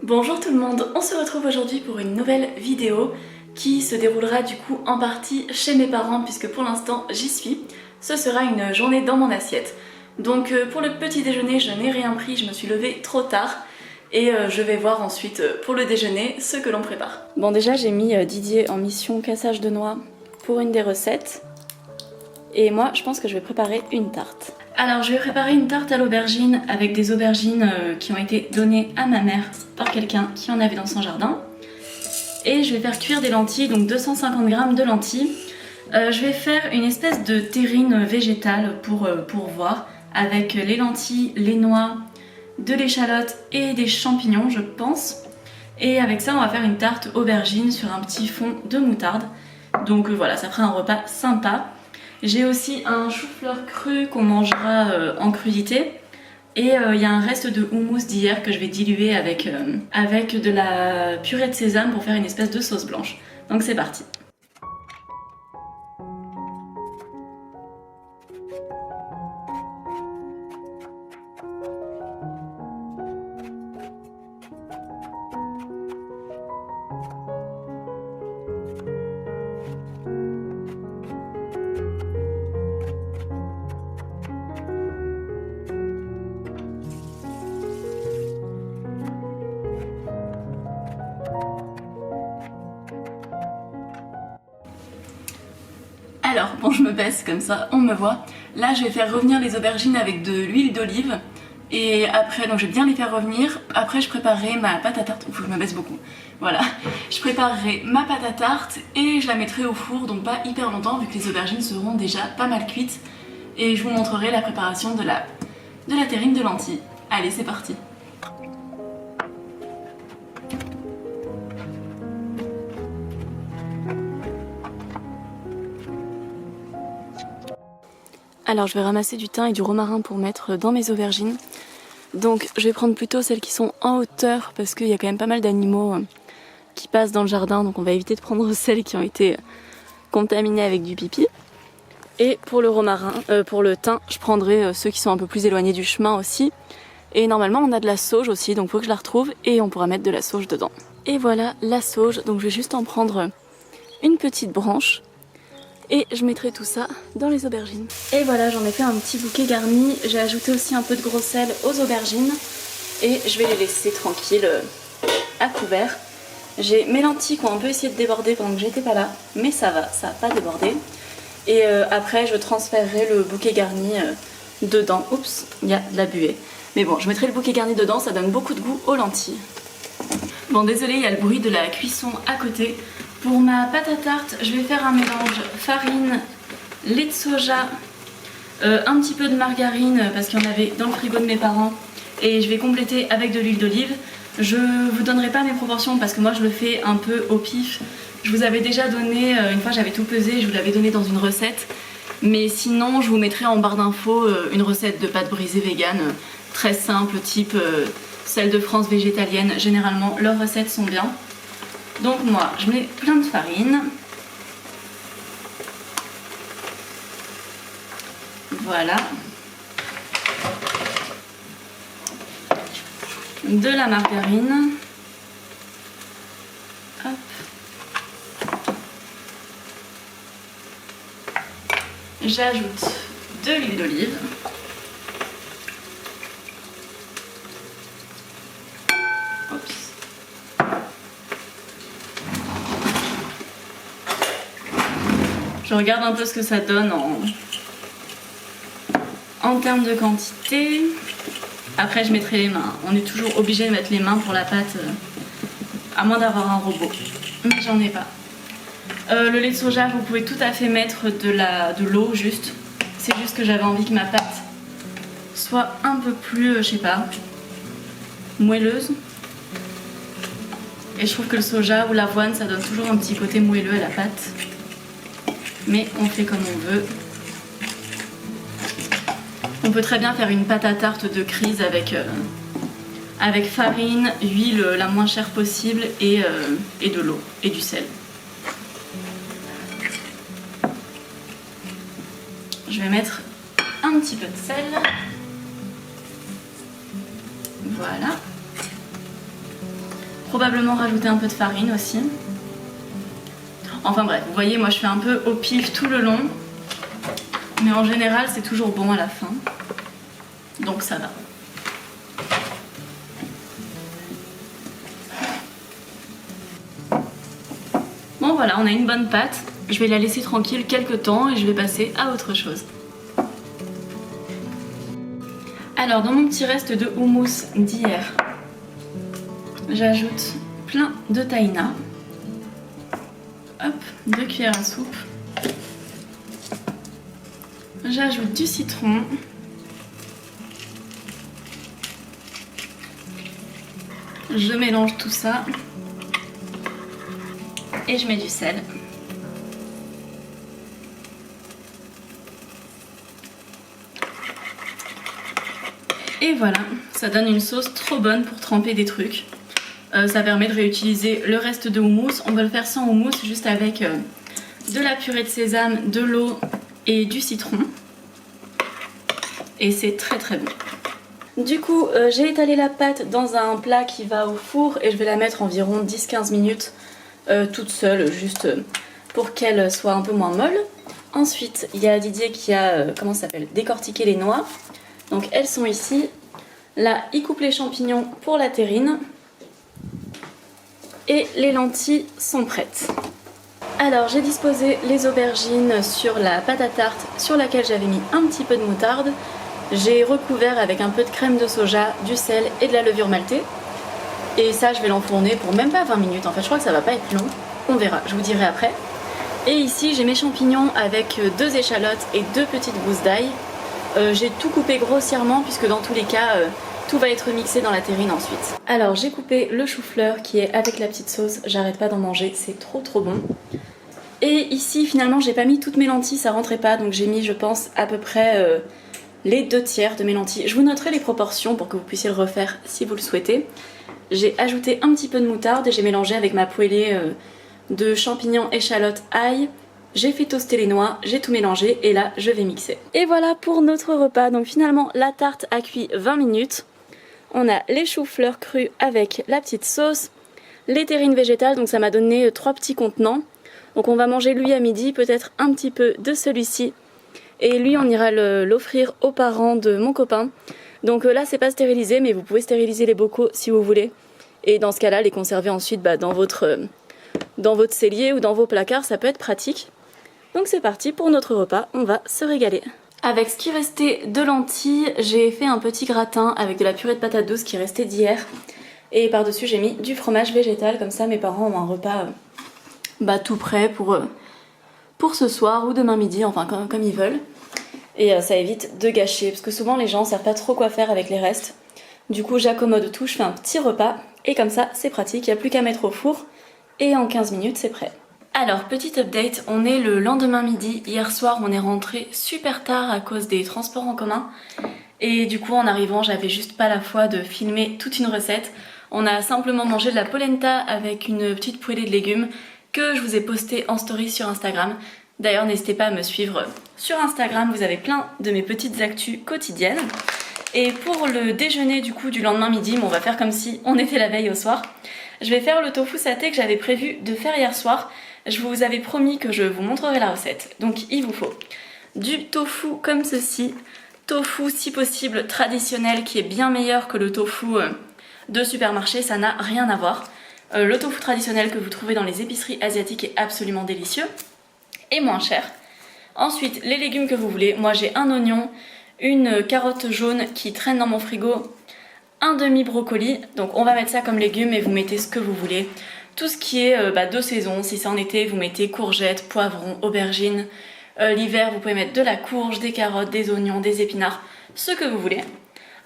Bonjour tout le monde, on se retrouve aujourd'hui pour une nouvelle vidéo qui se déroulera du coup en partie chez mes parents puisque pour l'instant j'y suis. Ce sera une journée dans mon assiette. Donc pour le petit déjeuner je n'ai rien pris, je me suis levée trop tard et je vais voir ensuite pour le déjeuner ce que l'on prépare. Bon déjà j'ai mis Didier en mission cassage de noix pour une des recettes et moi je pense que je vais préparer une tarte. Alors je vais préparer une tarte à l'aubergine avec des aubergines qui ont été données à ma mère par quelqu'un qui en avait dans son jardin. Et je vais faire cuire des lentilles, donc 250 g de lentilles. Je vais faire une espèce de terrine végétale pour voir, avec les lentilles, les noix, de l'échalote et des champignons je pense. Et avec ça on va faire une tarte aubergine sur un petit fond de moutarde. Donc voilà, ça fera un repas sympa. J'ai aussi un chou-fleur cru qu'on mangera en crudité. Et il y a un reste de houmous d'hier que je vais diluer avec de la purée de sésame pour faire une espèce de sauce blanche. Donc c'est parti. Alors, bon je me baisse comme ça, on me voit. Là je vais faire revenir les aubergines avec de l'huile d'olive. Et après, donc je vais bien les faire revenir. Après je préparerai ma pâte à tarte. Ouf, je me baisse beaucoup. Voilà. Je préparerai ma pâte à tarte et je la mettrai au four, donc pas hyper longtemps vu que les aubergines seront déjà pas mal cuites. Et je vous montrerai la préparation de la terrine de lentilles. Allez, c'est parti. Alors je vais ramasser du thym et du romarin pour mettre dans mes aubergines. Donc je vais prendre plutôt celles qui sont en hauteur parce qu'il y a quand même pas mal d'animaux qui passent dans le jardin. Donc on va éviter de prendre celles qui ont été contaminées avec du pipi. Et pour le romarin, pour le thym, je prendrai ceux qui sont un peu plus éloignés du chemin aussi. Et normalement on a de la sauge aussi, donc il faut que je la retrouve et on pourra mettre de la sauge dedans. Et voilà la sauge, donc je vais juste en prendre une petite branche. Et je mettrai tout ça dans les aubergines. Et voilà, j'en ai fait un petit bouquet garni. J'ai ajouté aussi un peu de gros sel aux aubergines. Et je vais les laisser tranquilles à couvert. J'ai mes lentilles qui ont un peu essayé de déborder pendant que j'étais pas là. Mais ça va, ça n'a pas débordé. Et après, je transférerai le bouquet garni dedans. Oups, il y a de la buée. Mais bon, je mettrai le bouquet garni dedans, ça donne beaucoup de goût aux lentilles. Bon, désolé, il y a le bruit de la cuisson à côté. Pour ma pâte à tarte, je vais faire un mélange farine, lait de soja, un petit peu de margarine parce qu'il y en avait dans le frigo de mes parents et je vais compléter avec de l'huile d'olive. Je vous donnerai pas mes proportions parce que moi je le fais un peu au pif. Je vous avais déjà donné, une fois j'avais tout pesé, je vous l'avais donné dans une recette. Mais sinon je vous mettrai en barre d'infos une recette de pâte brisée vegan très simple, type celle de France végétalienne. Généralement leurs recettes sont bien. Donc moi, je mets plein de farine. Voilà. De la margarine. Hop. J'ajoute de l'huile d'olive. Je regarde un peu ce que ça donne en termes de quantité. Après je mettrai les mains. On est toujours obligé de mettre les mains pour la pâte, à moins d'avoir un robot. Mais j'en ai pas. Le lait de soja, vous pouvez tout à fait mettre de l'eau juste. C'est juste que j'avais envie que ma pâte soit un peu plus, je sais pas, moelleuse. Et je trouve que le soja ou l'avoine, ça donne toujours un petit côté moelleux à la pâte. Mais on fait comme on veut. On peut très bien faire une pâte à tarte de crise avec farine, huile la moins chère possible et de l'eau et du sel. Je vais mettre un petit peu de sel. Voilà. probablement rajouter un peu de farine aussi. Enfin bref, vous voyez, moi je fais un peu au pif tout le long. Mais en général, c'est toujours bon à la fin. Donc ça va. Bon voilà, on a une bonne pâte. Je vais la laisser tranquille quelques temps et je vais passer à autre chose. Alors dans mon petit reste de houmous d'hier, j'ajoute plein de tahina. Hop, 2 cuillères à soupe. J'ajoute du citron. Je mélange tout ça. Et je mets du sel. Et voilà, ça donne une sauce trop bonne pour tremper des trucs. Ça permet de réutiliser le reste de houmous. On va le faire sans houmous, juste avec de la purée de sésame, de l'eau et du citron. Et c'est très très bon. Du coup, j'ai étalé la pâte dans un plat qui va au four et je vais la mettre environ 10-15 minutes toute seule, juste pour qu'elle soit un peu moins molle. Ensuite, il y a Didier qui a, comment ça s'appelle, décortiqué les noix. Donc elles sont ici. Là, il coupe les champignons pour la terrine. Et les lentilles sont prêtes. Alors j'ai disposé les aubergines sur la pâte à tarte sur laquelle j'avais mis un petit peu de moutarde. J'ai recouvert avec un peu de crème de soja, du sel et de la levure maltée. Et ça je vais l'enfourner pour même pas 20 minutes. En fait je crois que ça va pas être long. On verra, je vous dirai après. Et ici j'ai mes champignons avec 2 échalotes et 2 petites gousses d'ail. J'ai tout coupé grossièrement puisque dans tous les cas tout va être mixé dans la terrine ensuite. Alors j'ai coupé le chou-fleur qui est avec la petite sauce, j'arrête pas d'en manger, c'est trop bon. Et ici finalement j'ai pas mis toutes mes lentilles, ça rentrait pas, donc j'ai mis je pense à peu près les 2 tiers de mes lentilles. Je vous noterai les proportions pour que vous puissiez le refaire si vous le souhaitez. J'ai ajouté un petit peu de moutarde et j'ai mélangé avec ma poêlée de champignons, échalotes, ail. J'ai fait toaster les noix, j'ai tout mélangé et là je vais mixer. Et voilà pour notre repas. Donc finalement la tarte a cuit 20 minutes. On a les choux-fleurs crus avec la petite sauce, les terrines végétales, donc ça m'a donné 3 petits contenants. Donc on va manger lui à midi, peut-être un petit peu de celui-ci. Et lui on ira l'offrir aux parents de mon copain. Donc là c'est pas stérilisé mais vous pouvez stériliser les bocaux si vous voulez. Et dans ce cas-là les conserver ensuite dans votre cellier ou dans vos placards, ça peut être pratique. Donc c'est parti pour notre repas, on va se régaler. Avec ce qui restait de lentilles, j'ai fait un petit gratin avec de la purée de patates douces qui restait d'hier. Et par-dessus j'ai mis du fromage végétal, comme ça mes parents ont un repas tout prêt pour ce soir ou demain midi, enfin comme ils veulent. Et ça évite de gâcher, parce que souvent les gens ne savent pas trop quoi faire avec les restes. Du coup j'accommode tout, je fais un petit repas, et comme ça c'est pratique, il n'y a plus qu'à mettre au four, et en 15 minutes c'est prêt. Alors, petit update, on est le lendemain midi. Hier soir, on est rentré super tard à cause des transports en commun. Et du coup, en arrivant, j'avais juste pas la foi de filmer toute une recette. On a simplement mangé de la polenta avec une petite poêlée de légumes que je vous ai posté en story sur Instagram. D'ailleurs, n'hésitez pas à me suivre sur Instagram, vous avez plein de mes petites actus quotidiennes. Et pour le déjeuner du coup du lendemain midi, on va faire comme si on était la veille au soir. Je vais faire le tofu saté que j'avais prévu de faire hier soir. Je vous avais promis que je vous montrerai la recette. Donc il vous faut du tofu comme ceci. Tofu si possible traditionnel qui est bien meilleur que le tofu de supermarché, ça n'a rien à voir. Le tofu traditionnel que vous trouvez dans les épiceries asiatiques est absolument délicieux et moins cher. Ensuite les légumes que vous voulez. Moi j'ai un oignon, une carotte jaune qui traîne dans mon frigo, un demi brocoli. Donc on va mettre ça comme légumes et vous mettez ce que vous voulez. Tout ce qui est de saison, si c'est en été, vous mettez courgettes, poivrons, aubergines. L'hiver, vous pouvez mettre de la courge, des carottes, des oignons, des épinards, ce que vous voulez.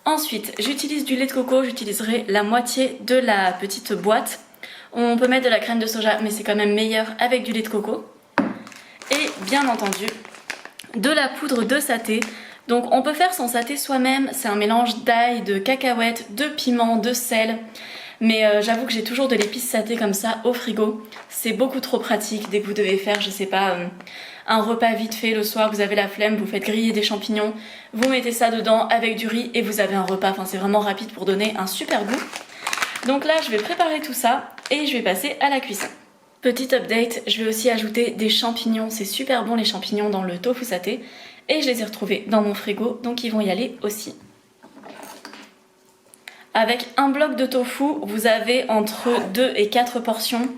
Ensuite, j'utilise du lait de coco, j'utiliserai la moitié de la petite boîte. On peut mettre de la crème de soja, mais c'est quand même meilleur avec du lait de coco. Et bien entendu, de la poudre de saté. Donc on peut faire son saté soi-même, c'est un mélange d'ail, de cacahuètes, de piment, de sel. Mais j'avoue que j'ai toujours de l'épice saté comme ça au frigo. C'est beaucoup trop pratique dès que vous devez faire, je sais pas, un repas vite fait le soir, vous avez la flemme, vous faites griller des champignons, vous mettez ça dedans avec du riz et vous avez un repas. Enfin c'est vraiment rapide pour donner un super goût. Donc là je vais préparer tout ça et je vais passer à la cuisson. Petit update, je vais aussi ajouter des champignons, c'est super bon les champignons dans le tofu saté et je les ai retrouvés dans mon frigo donc ils vont y aller aussi. Avec un bloc de tofu, vous avez entre 2 et 4 portions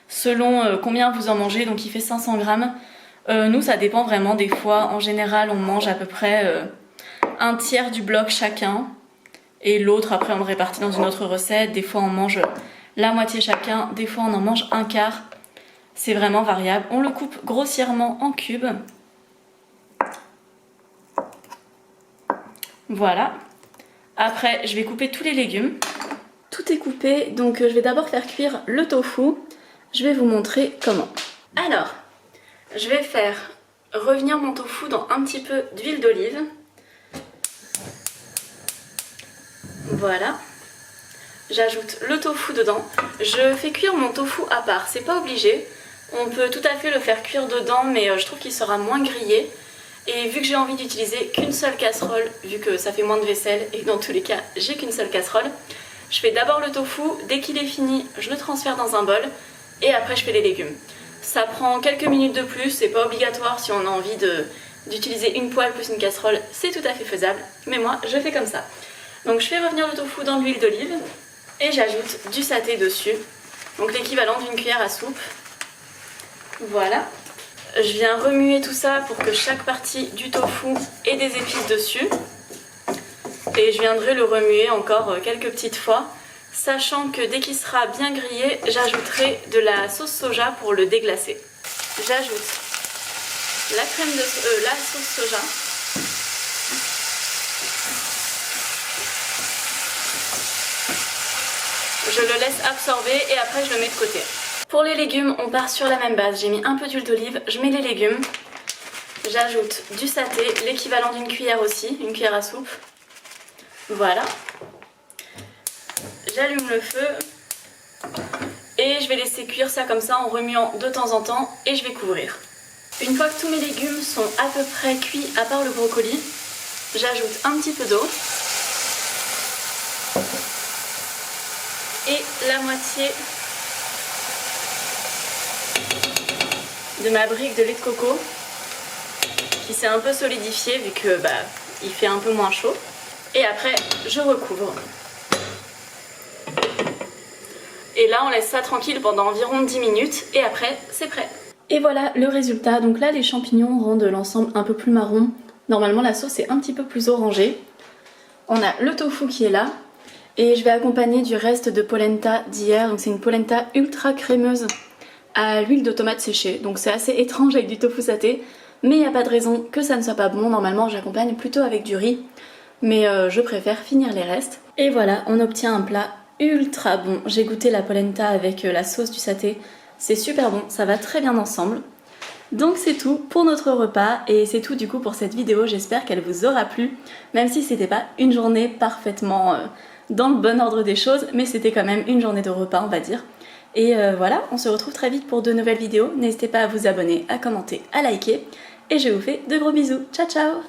selon combien vous en mangez, donc il fait 500 grammes. Nous ça dépend vraiment, des fois en général on mange à peu près un tiers du bloc chacun et l'autre après on le répartit dans une autre recette, des fois on mange la moitié chacun, des fois on en mange un quart, c'est vraiment variable. On le coupe grossièrement en cubes. Voilà. Après je vais couper tous les légumes. Tout est coupé, donc je vais d'abord faire cuire le tofu. Je vais vous montrer comment. Alors, je vais faire revenir mon tofu dans un petit peu d'huile d'olive. Voilà. J'ajoute le tofu dedans. Je fais cuire mon tofu à part, c'est pas obligé. On peut tout à fait le faire cuire dedans, mais je trouve qu'il sera moins grillé. Et vu que j'ai envie d'utiliser qu'une seule casserole, vu que ça fait moins de vaisselle, et dans tous les cas j'ai qu'une seule casserole, je fais d'abord le tofu, dès qu'il est fini, je le transfère dans un bol, et après je fais les légumes. Ça prend quelques minutes de plus, c'est pas obligatoire si on a envie d'utiliser une poêle plus une casserole, c'est tout à fait faisable, mais moi je fais comme ça. Donc je fais revenir le tofu dans l'huile d'olive et j'ajoute du saté dessus, donc l'équivalent d'une cuillère à soupe. Voilà. Je viens remuer tout ça pour que chaque partie du tofu ait des épices dessus. Et je viendrai le remuer encore quelques petites fois, sachant que dès qu'il sera bien grillé, j'ajouterai de la sauce soja pour le déglacer. J'ajoute la sauce soja. Je le laisse absorber et après je le mets de côté. Pour les légumes, on part sur la même base. J'ai mis un peu d'huile d'olive, je mets les légumes. J'ajoute du saté, l'équivalent d'une cuillère aussi, une cuillère à soupe. Voilà. J'allume le feu et je vais laisser cuire ça comme ça en remuant de temps en temps et je vais couvrir. Une fois que tous mes légumes sont à peu près cuits, à part le brocoli, j'ajoute un petit peu d'eau et la moitié de ma brique de lait de coco qui s'est un peu solidifiée vu que il fait un peu moins chaud. Et après je recouvre. Et là on laisse ça tranquille pendant environ 10 minutes et après c'est prêt. Et voilà le résultat. Donc là les champignons rendent l'ensemble un peu plus marron. Normalement la sauce est un petit peu plus orangée. On a le tofu qui est là. Et je vais accompagner du reste de polenta d'hier. Donc c'est une polenta ultra crémeuse à l'huile de tomate séchée. Donc c'est assez étrange avec du tofu saté. Mais il n'y a pas de raison que ça ne soit pas bon. Normalement j'accompagne plutôt avec du riz. Mais je préfère finir les restes. Et voilà, on obtient un plat ultra bon. J'ai goûté la polenta avec la sauce du saté. C'est super bon, ça va très bien ensemble. Donc c'est tout pour notre repas et c'est tout du coup pour cette vidéo. J'espère qu'elle vous aura plu. Même si c'était pas une journée parfaitement dans le bon ordre des choses. Mais c'était quand même une journée de repas on va dire. Et voilà, on se retrouve très vite pour de nouvelles vidéos. N'hésitez pas à vous abonner, à commenter, à liker. Et je vous fais de gros bisous. Ciao ciao.